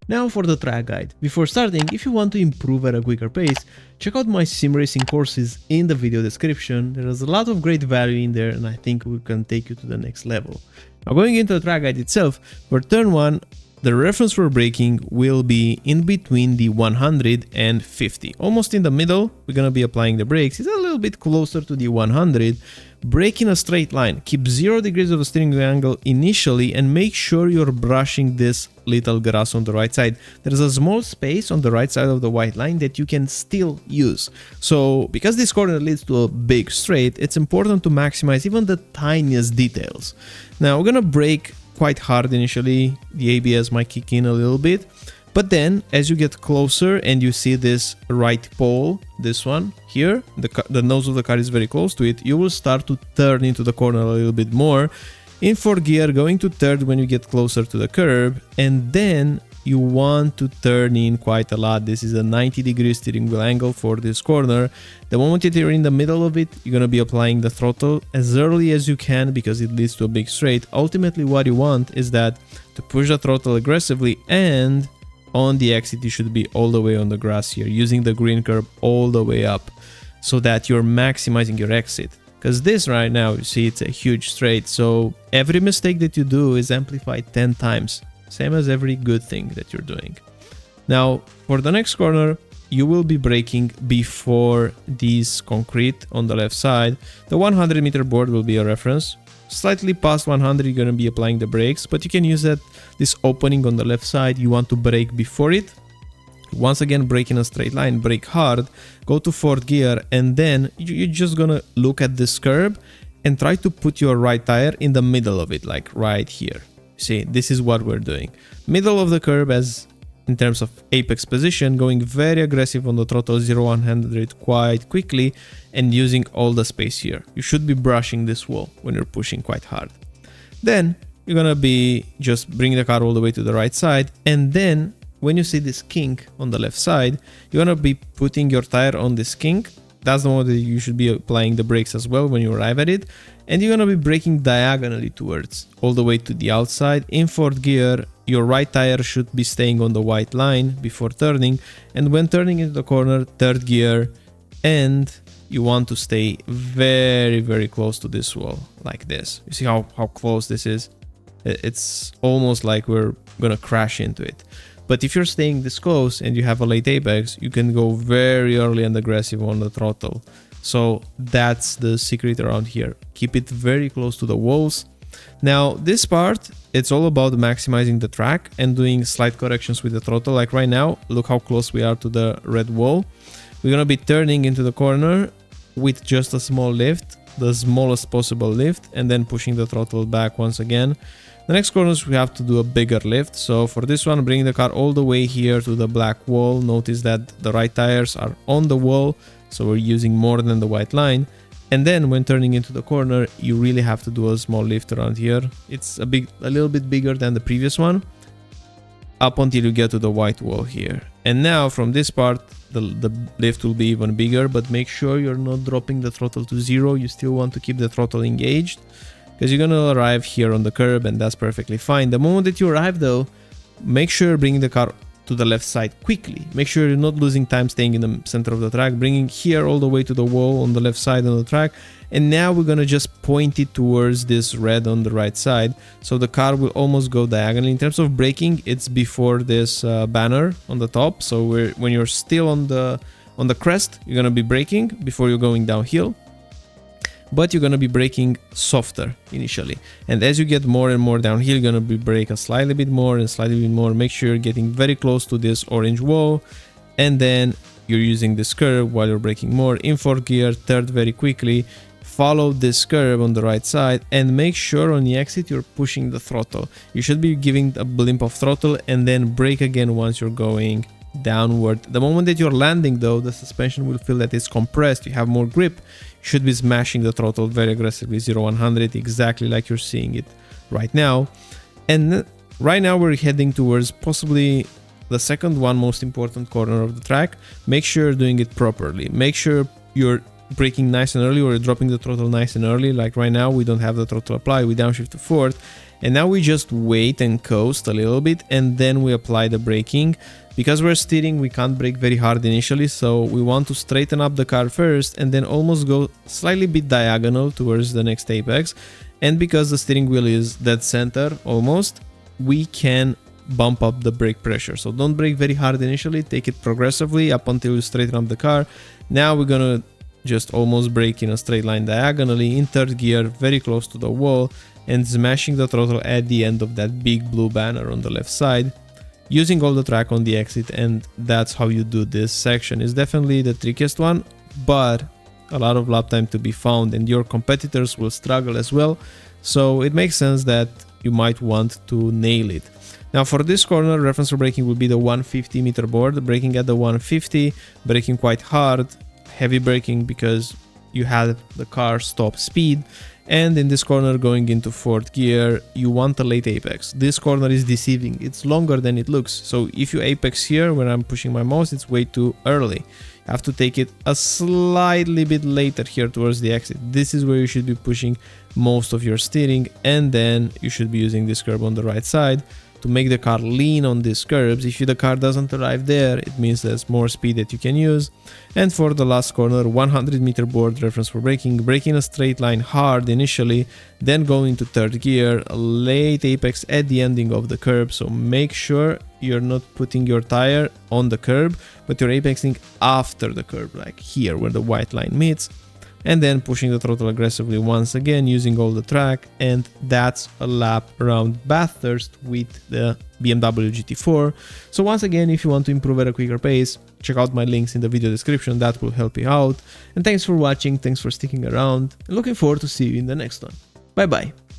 Now for the track guide. Before starting, if you want to improve at a quicker pace, check out my sim racing courses in the video description. There is a lot of great value in there and I think we can take you to the next level. Now going into the track guide itself, for turn 1, the reference for braking will be in between the 100 and 50. Almost in the middle, we're going to be applying the brakes. It's a little bit closer to the 100. Brake in a straight line. Keep 0 degrees of a steering wheel angle initially and make sure you're brushing this little grass on the right side. There's a small space on the right side of the white line that you can still use. So because this corner leads to a big straight, it's important to maximize even the tiniest details. Now we're going to brake quite hard initially. The ABS might kick in a little bit, but then as you get closer and you see this right pole, this one here, the nose of the car is very close to it, you will start to turn into the corner a little bit more in 4th gear, going to 3rd when you get closer to the curb, and then you want to turn in quite a lot. This is a 90-degree steering wheel angle for this corner. The moment that you're in the middle of it, you're going to be applying the throttle as early as you can because it leads to a big straight. Ultimately, what you want is that to push the throttle aggressively, and on the exit, you should be all the way on the grass here, using the green curb all the way up so that you're maximizing your exit. Because this right now, you see, it's a huge straight. So every mistake that you do is amplified 10 times. Same as every good thing that you're doing. Now, for the next corner, you will be braking before this concrete on the left side. The 100-meter board will be a reference. Slightly past 100, you're going to be applying the brakes, but you can use this opening on the left side. You want to brake before it. Once again, brake in a straight line, brake hard, go to 4th gear, and then you're just going to look at this curb and try to put your right tire in the middle of it, like right here. See, this is what we're doing. Middle of the curb as in terms of apex position, going very aggressive on the throttle 0-100 quite quickly and using all the space here. You should be brushing this wall when you're pushing quite hard. Then you're gonna be just bring the car all the way to the right side, and then when you see this kink on the left side, you're gonna be putting your tire on this kink. That's the moment that you should be applying the brakes as well when you arrive at it. And you're going to be braking diagonally towards, all the way to the outside. In 4th gear, your right tire should be staying on the white line before turning. And when turning into the corner, 3rd gear, and you want to stay very, very close to this wall, like this. You see how close this is? It's almost like we're going to crash into it. But if you're staying this close and you have a late apex, you can go very early and aggressive on the throttle. So that's the secret around here. Keep it very close to the walls. Now this part, it's all about maximizing the track and doing slight corrections with the throttle. Like right now, look how close we are to the red wall. We're going to be turning into the corner with just a small lift, the smallest possible lift, and then pushing the throttle back once again. The next corners we have to do a bigger lift. So for this one, bring the car all the way here to the black wall. Notice that the right tires are on the wall, so we're using more than the white line. And then when turning into the corner, you really have to do a small lift around here. It's a little bit bigger than the previous one, up until you get to the white wall here. And now from this part, the lift will be even bigger, but make sure you're not dropping the throttle to 0. You still want to keep the throttle engaged, because you're going to arrive here on the curb, and that's perfectly fine. The moment that you arrive though, make sure you're bringing the car to the left side quickly. Make sure you're not losing time staying in the center of the track, bringing here all the way to the wall on the left side of the track. And now we're going to just point it towards this red on the right side. So the car will almost go diagonally. In terms of braking, it's before this banner on the top. So when you're still on the crest, you're going to be braking before you're going downhill. But you're going to be braking softer initially. And as you get more and more downhill, you're going to be brake a slightly bit more and slightly bit more. Make sure you're getting very close to this orange wall. And then you're using this curve while you're braking more. In 4th gear, 3rd very quickly. Follow this curve on the right side and make sure on the exit you're pushing the throttle. You should be giving a blimp of throttle and then brake again once you're going downward. The moment that you're landing though, the suspension will feel that it's compressed. You have more grip. You should be smashing the throttle very aggressively, 0-100, exactly like you're seeing it right now. And right now we're heading towards possibly the second one most important corner of the track. Make sure you're doing it properly. Make sure you're braking nice and early, or you're dropping the throttle nice and early. Like right now, we don't have the throttle applied. We downshift to 4th. And now we just wait and coast a little bit, and then we apply the braking. Because we're steering, we can't brake very hard initially, so we want to straighten up the car first and then almost go slightly bit diagonal towards the next apex. And because the steering wheel is dead center almost, we can bump up the brake pressure. So don't brake very hard initially, take it progressively up until you straighten up the car. Now we're gonna just almost brake in a straight line diagonally in third gear, very close to the wall, and smashing the throttle at the end of that big blue banner on the left side, using all the track on the exit. And that's how you do this section. It's definitely the trickiest one, but a lot of lap time to be found, and your competitors will struggle as well, so it makes sense that you might want to nail it. Now for this corner, reference for braking will be the 150 meter board, braking at the 150, braking quite hard, heavy braking because you have the car stop speed. And in this corner, going into fourth gear, you want a late apex. This corner is deceiving, it's longer than it looks. So if you apex here, when I'm pushing my mouse, it's way too early. You have to take it a slightly bit later here towards the exit. This is where you should be pushing most of your steering, and then you should be using this curb on the right side to make the car lean on these curbs. If the car doesn't arrive there, it means there's more speed that you can use. And for the last corner, 100 meter board, reference for braking, braking a straight line hard initially, then going into third gear, a late apex at the ending of the curb. So make sure you're not putting your tire on the curb, but you're apexing after the curb, like here where the white line meets. And then pushing the throttle aggressively once again, using all the track, and that's a lap around Bathurst with the BMW GT4. So once again, if you want to improve at a quicker pace, check out my links in the video description, that will help you out. And thanks for watching, thanks for sticking around, and looking forward to see you in the next one. Bye bye.